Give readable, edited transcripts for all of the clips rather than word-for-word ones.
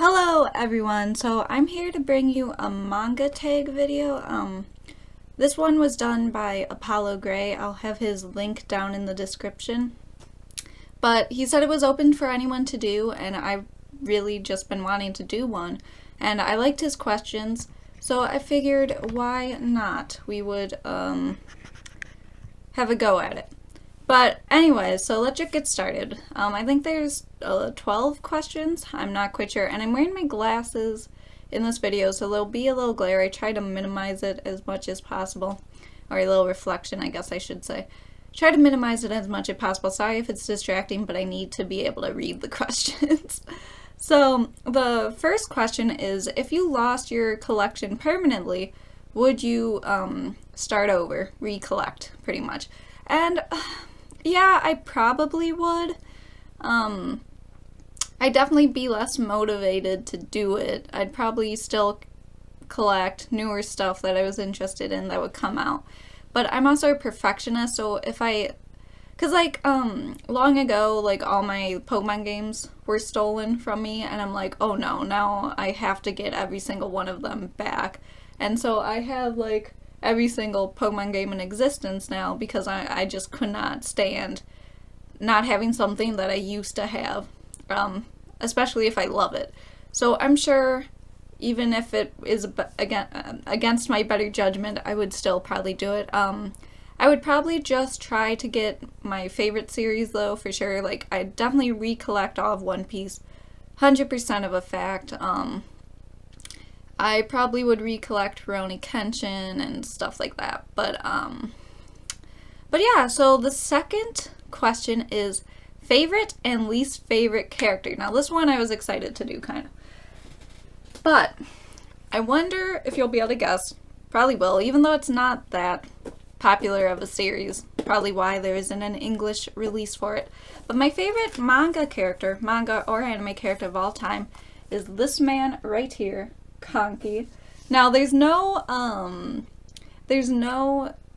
Hello everyone, so I'm here to bring you a manga tag video. This one was done by Apollo Gray. I'll have his link down in the description. But he said it was open for anyone to do, and I've really just been wanting to do one. And I liked his questions, so I figured why not? We would have a go at it. But anyways, so let's just get started. I think there's 12 questions. I'm not quite sure. And I'm wearing my glasses in this video, so there'll be a little glare. I try to minimize it as much as possible. Or a little reflection, I guess I should say. Try to minimize it as much as possible. Sorry if it's distracting, but I need to be able to read the questions. So the first question is, if you lost your collection permanently, would you start over, recollect, pretty much? And yeah, I probably would. I'd definitely be less motivated to do it. I'd probably still collect newer stuff that I was interested in that would come out. But I'm also a perfectionist, so if cause long ago, all my Pokemon games were stolen from me, and I'm like, oh no, now I have to get every single one of them back. And so I have every single Pokemon game in existence now because I just could not stand not having something that I used to have, especially if I love it. So I'm sure even if it is against my better judgment, I would still probably do it. I would probably just try to get my favorite series though, for sure. I'd definitely recollect all of One Piece, 100% of a fact. I probably would recollect Rurouni Kenshin and stuff like that. But yeah, so the second question is favorite and least favorite character. Now this one I was excited to do, kind of. But I wonder if you'll be able to guess. Probably will, even though it's not that popular of a series. Probably why there isn't an English release for it. But my favorite manga or anime character of all time is this man right here, Kanki. Now there's no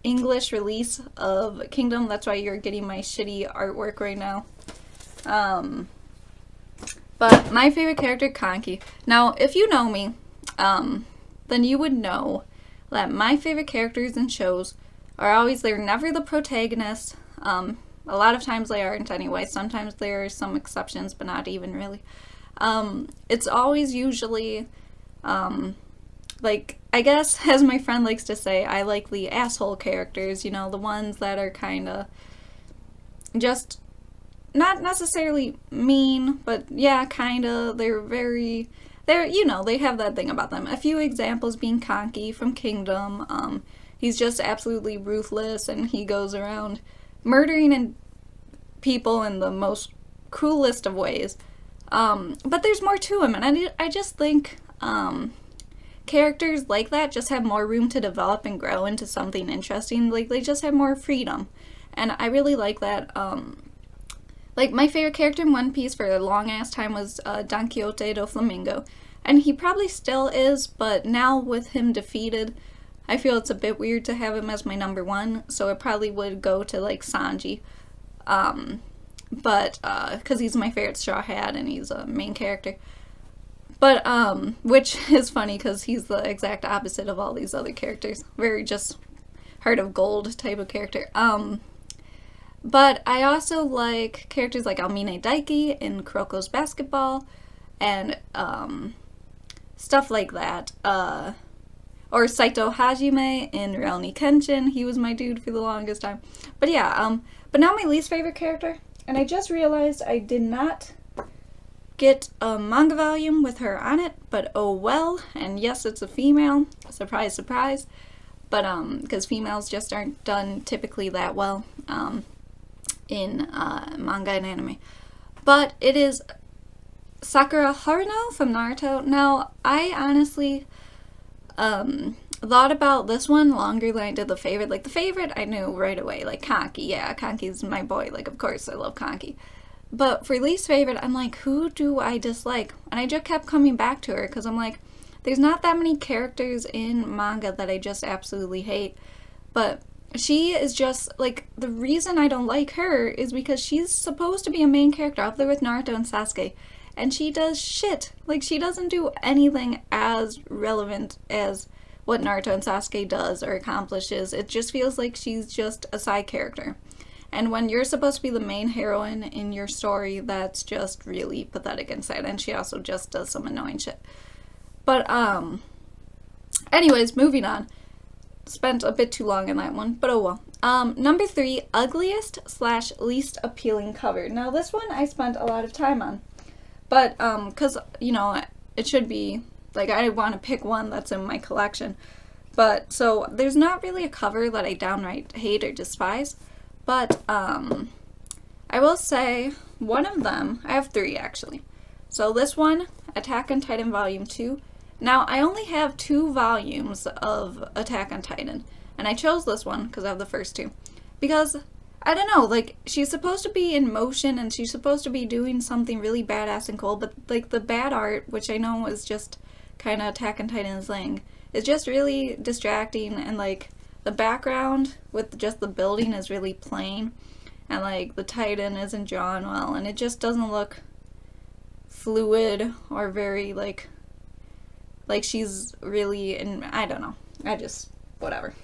English release of Kingdom. That's why you're getting my shitty artwork right now. But my favorite character, Kanki. Now, if you know me, then you would know that my favorite characters in shows are they're never the protagonist. A lot of times they aren't anyway. Sometimes there are some exceptions, but not even really. It's always usually I guess, as my friend likes to say, I like the asshole characters, the ones that are kind of just not necessarily mean, but yeah, kind of. They have that thing about them. A few examples being Kanki from Kingdom. He's just absolutely ruthless, and he goes around murdering people in the most cruelest of ways. But there's more to him, and I just think characters like that just have more room to develop and grow into something interesting. They just have more freedom, and I really like that. My favorite character in One Piece for a long ass time was Don Quixote do Flamingo, and he probably still is, but now with him defeated, I feel it's a bit weird to have him as my number one, so it probably would go to Sanji. But because he's my favorite Straw Hat and he's a main character. But, which is funny because he's the exact opposite of all these other characters. Very just heart of gold type of character. But I also like characters like Almine Daiki in Kuroko's Basketball and stuff like that. Or Saito Hajime in Rurouni Kenshin. He was my dude for the longest time. But yeah, but now my least favorite character. And I just realized I did not get a manga volume with her on it, but oh well. And yes, it's a female. Surprise, surprise. But because females just aren't done typically that well in manga and anime. But it is Sakura Haruno from Naruto. Now, I honestly thought about this one longer than I did the favorite. The favorite I knew right away, Kanki. Yeah, Kanki's my boy. Of course I love Kanki. But for least favorite, I'm who do I dislike? And I just kept coming back to her because I'm there's not that many characters in manga that I just absolutely hate. But she is just, the reason I don't like her is because she's supposed to be a main character up there with Naruto and Sasuke. and she does shit. Like, she doesn't do anything as relevant as what Naruto and Sasuke does or accomplishes. It just feels like she's just a side character. And when you're supposed to be the main heroine in your story, that's just really pathetic and sad. And she also just does some annoying shit. But, anyways, moving on. Spent a bit too long in that one, but oh well. Number 3, ugliest / least appealing cover. Now, this one I spent a lot of time on. But, because, you know, it should be, like, I want to pick one that's in my collection. But, so, there's not really a cover that I downright hate or despise. But, I will say, one of them, I have 3 actually. So this one, Attack on Titan Volume 2. Now, I only have 2 volumes of Attack on Titan. And I chose this one because I have the first 2. Because, I don't know, like, she's supposed to be in motion and she's supposed to be doing something really badass and cool. But, like, the bad art, which I know is just kind of Attack on Titan's thing, is just really distracting. And, like, the background with just the building is really plain, and like the Titan isn't drawn well, and it just doesn't look fluid or very like she's really in, I don't know, whatever.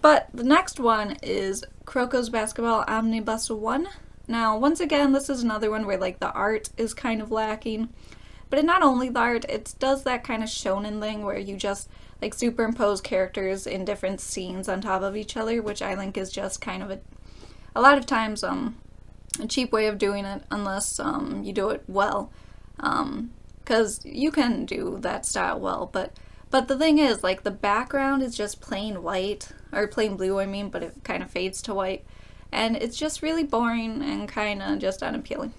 But the next one is Kuroko's Basketball Omnibus 1. Now, once again, this is another one where like the art is kind of lacking, but not only the art, it does that kind of shonen thing where you just like superimpose characters in different scenes on top of each other, which I think is just kind of a lot of times a cheap way of doing it, unless you do it well, because you can do that style well, but the thing is, like, the background is just plain white, or plain blue I mean, but it kind of fades to white, and it's just really boring and kind of just unappealing.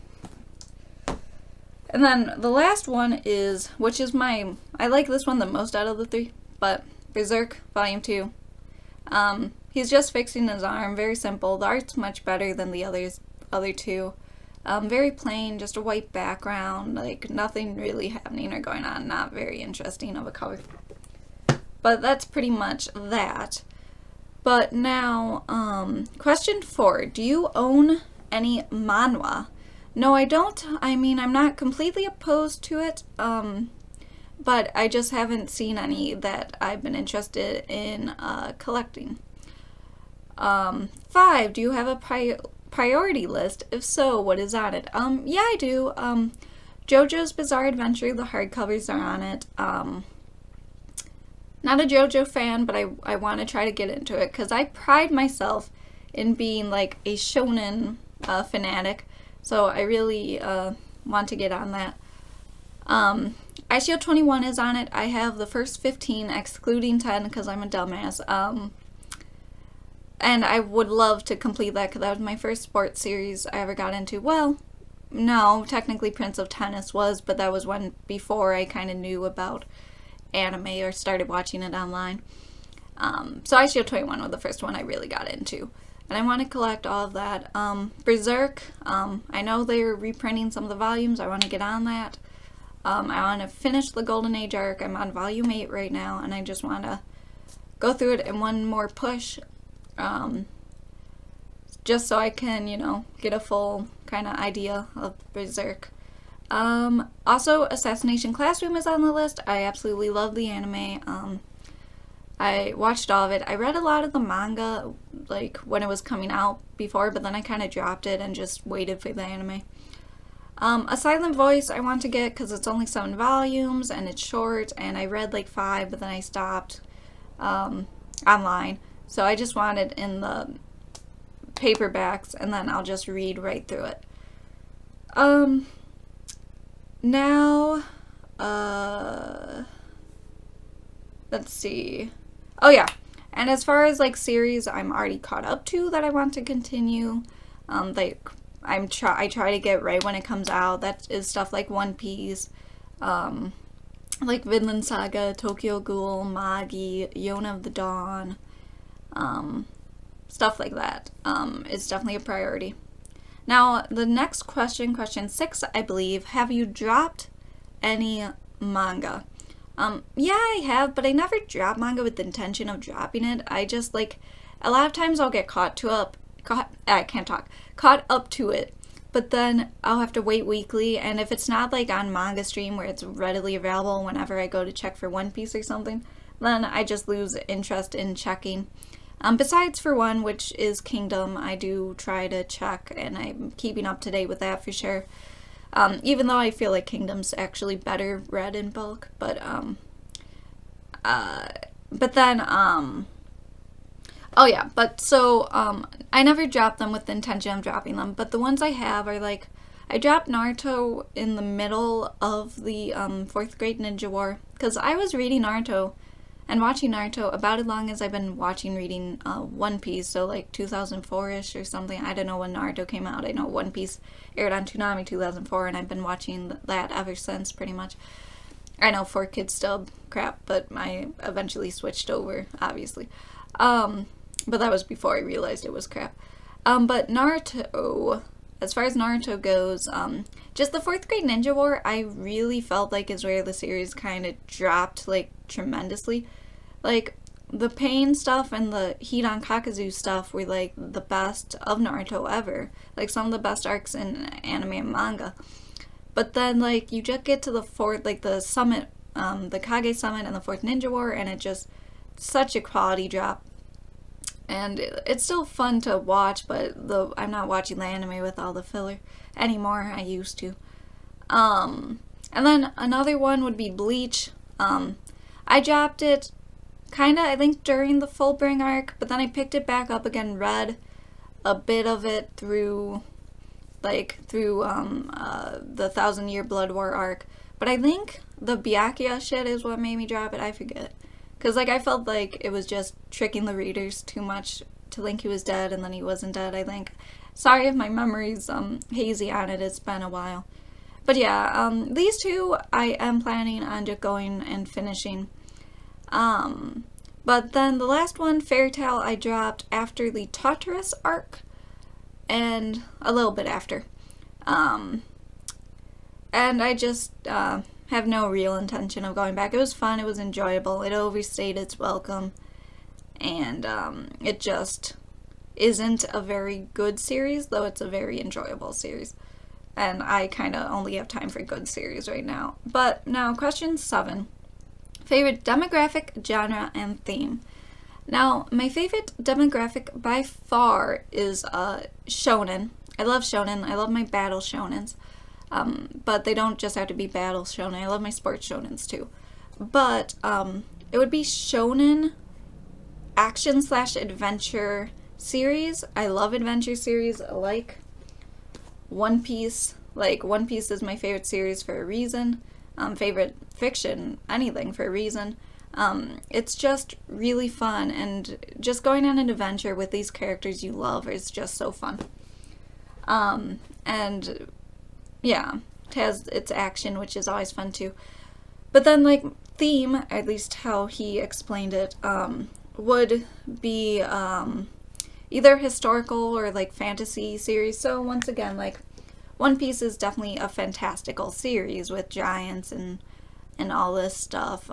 And then the last one is, which is I like this one the most out of the 3, but Berserk Volume 2. He's just fixing his arm, very simple. The art's much better than the other 2. Very plain, just a white background, like nothing really happening or going on, not very interesting of a cover. But that's pretty much that. But now, question 4, do you own any manhwa? No, I don't. I mean, I'm not completely opposed to it, but I just haven't seen any that I've been interested in collecting. 5, do you have a priority list? If so, what is on it? Yeah, I do. JoJo's Bizarre Adventure, the hardcovers are on it. Not a JoJo fan, but I want to try to get into it, because I pride myself in being like a shonen fanatic, so I really want to get on that. ICO21 is on it. I have the first 15, excluding 10, because I'm a dumbass. And I would love to complete that, because that was my first sports series I ever got into. Well, no, technically Prince of Tennis was, but that was when before I kind of knew about anime or started watching it online. So ICO21 was the first one I really got into. And I want to collect all of that. Berserk, I know they're reprinting some of the volumes. I want to get on that. I want to finish the Golden Age arc. I'm on volume 8 right now, and I just want to go through it in one more push. Just so I can, get a full kind of idea of Berserk. Also, Assassination Classroom is on the list. I absolutely love the anime. I watched all of it. I read a lot of the manga, like, when it was coming out before, but then I kind of dropped it and just waited for the anime. A Silent Voice I want to get because it's only 7 volumes and it's short, and I read like 5, but then I stopped online. So I just want it in the paperbacks, and then I'll just read right through it. Now, let's see. Oh yeah, and as far as like series I'm already caught up to that I want to continue, like I try to get right when it comes out. That is stuff like One Piece, like Vinland Saga, Tokyo Ghoul, Magi, Yona of the Dawn, stuff like that. Is definitely a priority. Now, the next question 6, I believe, have you dropped any manga? Yeah, I have, but I never drop manga with the intention of dropping it. I just, like, a lot of times I'll get caught up to it but then I'll have to wait weekly, and if it's not like on Manga Stream where it's readily available whenever I go to check for One Piece or something, then I just lose interest in checking. Besides for one, which is Kingdom, I do try to check, and I'm keeping up to date with that for sure. Even though I feel like Kingdom's actually better read in bulk, but then oh yeah, but so I never dropped them with the intention of dropping them, but the ones I have are like, I dropped Naruto in the middle of the 4th grade Ninja War, because I was reading Naruto and watching Naruto about as long as I've been reading One Piece, so like 2004-ish or something. I don't know when Naruto came out. I know One Piece aired on Toonami 2004, and I've been watching that ever since, pretty much. I know 4Kids still crap, but I eventually switched over, obviously. But that was before I realized it was crap. But Naruto, as far as Naruto goes, just the 4th grade Ninja War, I really felt like is where the series kind of dropped, like, tremendously. Like, the Pain stuff and the Hidan Kakazu stuff were, like, the best of Naruto ever. Like, some of the best arcs in anime and manga. But then, like, you just get to the 4th, like, the summit, the Kage Summit and the 4th Ninja War, and it just, such a quality drop. And it's still fun to watch, but I'm not watching the anime with all the filler anymore. I used to. And then another one would be Bleach. I dropped it kind of, I think, during the Fullbring arc, but then I picked it back up again, read a bit of it through the 1,000 Year Blood War arc. But I think the Byakuya shit is what made me drop it. I forget. Because, like, I felt like it was just tricking the readers too much to think he was dead, and then he wasn't dead, I think. Sorry if my memory's hazy on it. It's been a while. But yeah, these two I am planning on just going and finishing. But then the last one, Fairy Tail, I dropped after the Tartarus arc, and a little bit after. And I just have no real intention of going back. It was fun, it was enjoyable, it overstayed its welcome, and it just isn't a very good series, though it's a very enjoyable series. And I kind of only have time for good series right now. But now, question 7. Favorite demographic, genre, and theme. Now, my favorite demographic by far is shonen. I love shonen. I love my battle shonens. But they don't just have to be battle shonen. I love my sports shonens too. But it would be shonen action/adventure series. I love adventure series. I like One Piece. Like, One Piece is my favorite series for a reason. Favorite fiction, anything for a reason. It's just really fun, and just going on an adventure with these characters you love is just so fun. And yeah, it has its action, which is always fun too. But then, like, theme, at least how he explained it, would be either historical or like fantasy series. So once again, like, One Piece is definitely a fantastical series with giants and all this stuff,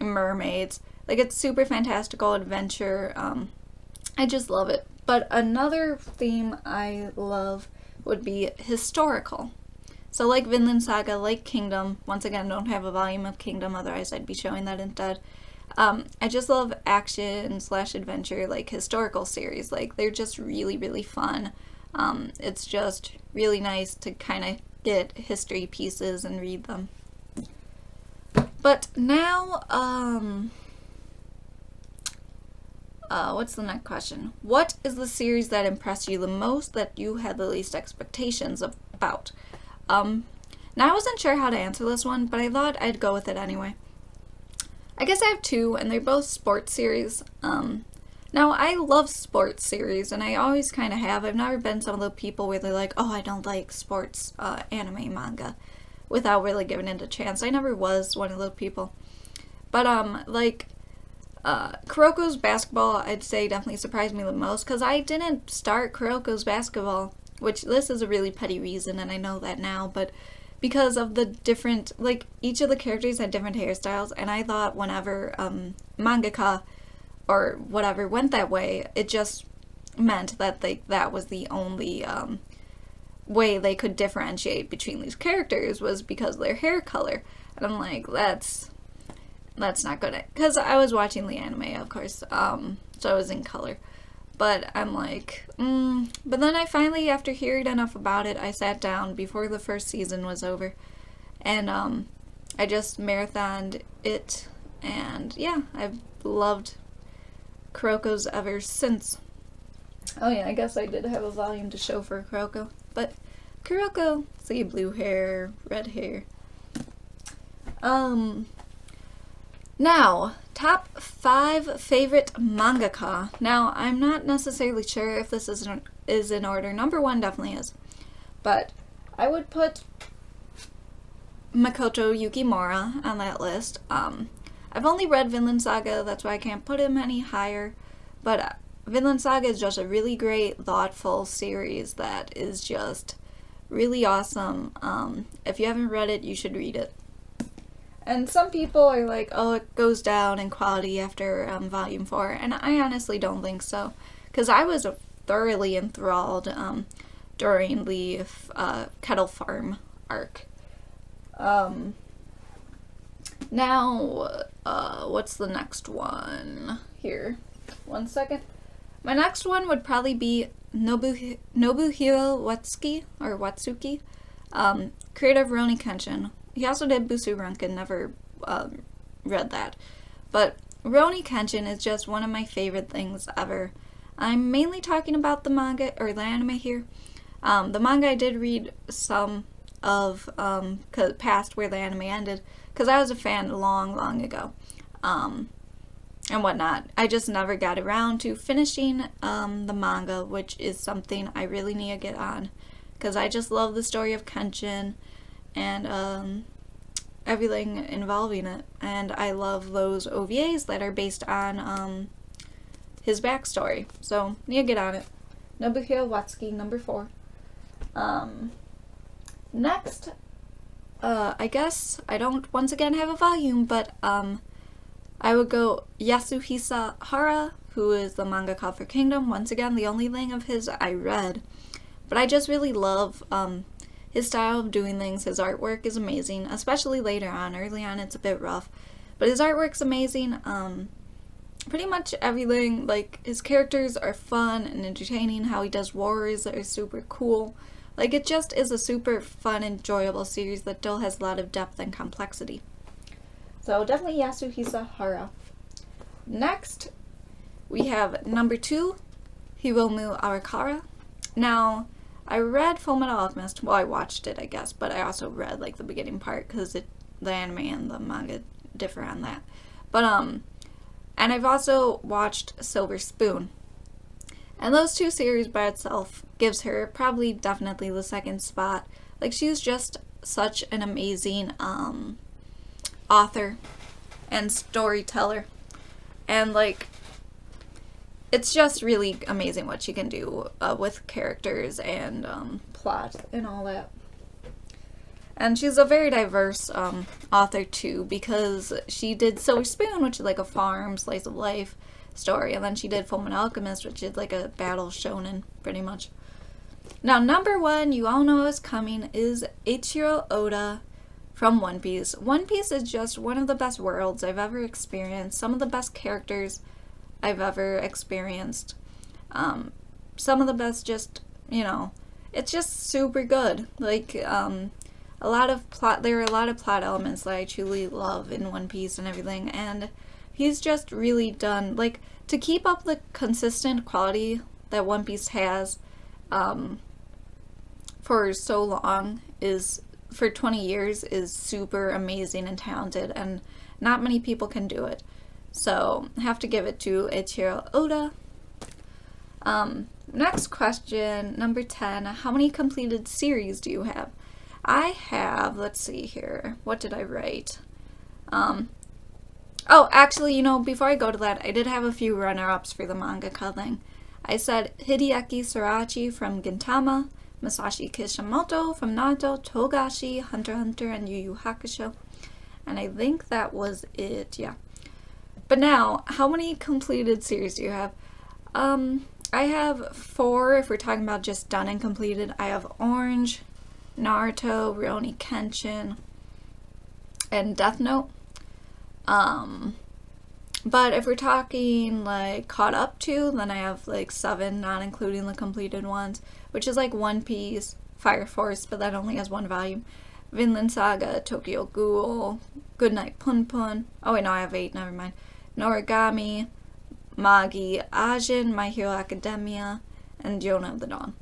mermaids. Like, it's super fantastical adventure. I just love it. But another theme I love would be historical. So like Vinland Saga, like Kingdom. Once again, don't have a volume of Kingdom, otherwise I'd be showing that instead. I just love action/adventure, like historical series. Like, they're just really, really fun. It's just really nice to kind of get history pieces and read them. But now, what's the next question? What is the series that impressed you the most, that you had the least expectations about? Now I wasn't sure how to answer this one, but I thought I'd go with it anyway. I guess I have two, and they're both sports series. Now, I love sports series, and I always kind of have. I've never been some of the people where they're like, oh, I don't like sports anime manga, without really giving it a chance. I never was one of those people. But, like, Kuroko's basketball, I'd say, definitely surprised me the most, because I didn't start Kuroko's basketball, which this is a really petty reason, and I know that now, but because of the different, like, each of the characters had different hairstyles, and I thought whenever mangaka or whatever went that way, it just meant that that was the only way they could differentiate between these characters was because of their hair color. And I'm like, that's not good. Because I was watching the anime, of course, so I was in color. But I'm like, But then I finally, after hearing enough about it, I sat down before the first season was over. And I just marathoned it. And yeah, I've loved Kuroko's ever since. Oh yeah, I guess I did have a volume to show for Kuroko. But Kuroko, see, blue hair, red hair. Now, top 5 favorite mangaka. Now, I'm not necessarily sure if this is in order. Number 1 definitely is. But I would put Makoto Yukimura on that list. I've only read Vinland Saga, that's why I can't put him any higher. But Vinland Saga is just a really great, thoughtful series that is just really awesome. If you haven't read it, you should read it. And some people are like, oh, it goes down in quality after Volume 4, and I honestly don't think so. Because I was thoroughly enthralled during the Kettle Farm arc. Now, what's the next one? Here, 1 second. My next one would probably be Nobuhiro Watsuki, creator of Rurouni Kenshin. He also did Busuranken, never read that. But Rurouni Kenshin is just one of my favorite things ever. I'm mainly talking about the manga, or the anime here. The manga I did read some of, past where the anime ended, because I was a fan long ago. And whatnot. I just never got around to finishing the manga, which is something I really need to get on. Because I just love the story of Kenshin and everything involving it. And I love those OVAs that are based on his backstory. So, need to get on it. Nobuhiro Watsuki, number 4. Next, I guess I don't once again have a volume, but I would go Yasuhisa Hara, who is the mangaka for Kingdom. Once again, the only thing of his I read. But I just really love his style of doing things. His artwork is amazing, especially later on. Early on, it's a bit rough. But his artwork's amazing. Pretty much everything, like, his characters are fun and entertaining. How he does wars are super cool. Like, it just is a super fun, enjoyable series that still has a lot of depth and complexity. So definitely Yasuhisa Hara. Next, we have number 2, Hiromu Arakawa. Now, I read Fullmetal Alchemist. Well, I watched it, I guess, but I also read like the beginning part because the anime and the manga differ on that. But and I've also watched Silver Spoon. And those two series by itself gives her probably definitely the second spot. Like, she's just such an amazing author and storyteller. And, like, it's just really amazing what she can do with characters and plot and all that. And she's a very diverse author, too, because she did Silver Spoon, which is like a farm, slice of life story, and then she did Fullmetal Alchemist, which is like a battle shonen, pretty much. Now, number 1, you all know is coming, is Eiichiro Oda from One Piece. One Piece is just one of the best worlds I've ever experienced, some of the best characters I've ever experienced, some of the best just, you know, it's just super good. Like, there are a lot of plot elements that I truly love in One Piece and everything, and he's just really done, like, to keep up the consistent quality that One Piece has for so long, for 20 years, is super amazing and talented, and not many people can do it. So, I have to give it to Eiichiro Oda. Next question, number 10, how many completed series do you have? I have, let's see here, what did I write? Oh, actually, you know, before I go to that, I did have a few runner-ups for the mangaka thing. I said Hideaki Sorachi from Gintama, Masashi Kishimoto from Naruto, Togashi, Hunter x Hunter, and Yu Yu Hakusho. And I think that was it, yeah. But now, how many completed series do you have? I have 4 if we're talking about just done and completed. I have Orange, Naruto, Rurouni Kenshin, and Death Note. But if we're talking like caught up to, then I have like 7, not including the completed ones, which is like One Piece, Fire Force, but that only has 1 volume, Vinland Saga, Tokyo Ghoul, Goodnight Pun Pun. Oh wait, no, I have 8, never mind. Noragami, Magi, Ajin, My Hero Academia, and Jonah of the Dawn.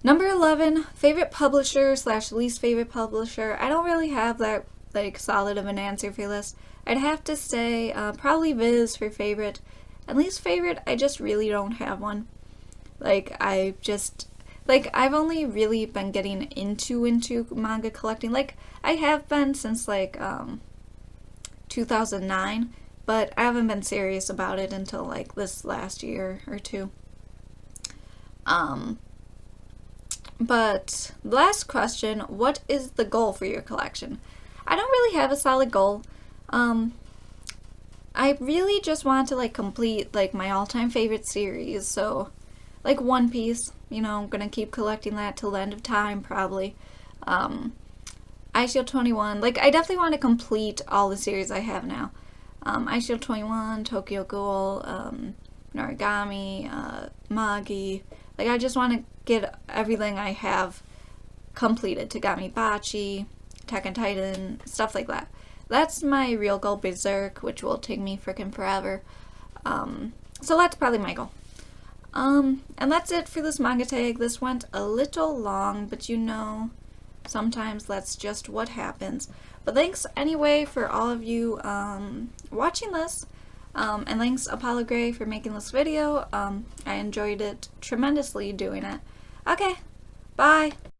Number 11, favorite publisher / least favorite publisher. I don't really have that like solid of an answer for this. I'd have to say probably Viz for favorite. And least favorite, I just really don't have one. Like I've only really been getting into manga collecting. Like I have been since like 2009, but I haven't been serious about it until like this last year or 2. But last question, what is the goal for your collection? I don't really have a solid goal. I really just want to like complete like my all-time favorite series. So like One Piece, you know, I'm gonna keep collecting that till the end of time probably. iShield 21, like I definitely want to complete all the series I have now. iShield 21, Tokyo Ghoul, Noragami, Magi. Like I just want to get everything I have completed. Tagami Bachi, Attack on Titan, stuff like that. That's my real goal. Berserk, which will take me frickin' forever. So that's probably my goal. And that's it for this manga tag. This went a little long, but you know, sometimes that's just what happens. But thanks anyway for all of you watching this. And thanks Apollo Gray for making this video. I enjoyed it tremendously doing it. Okay, bye!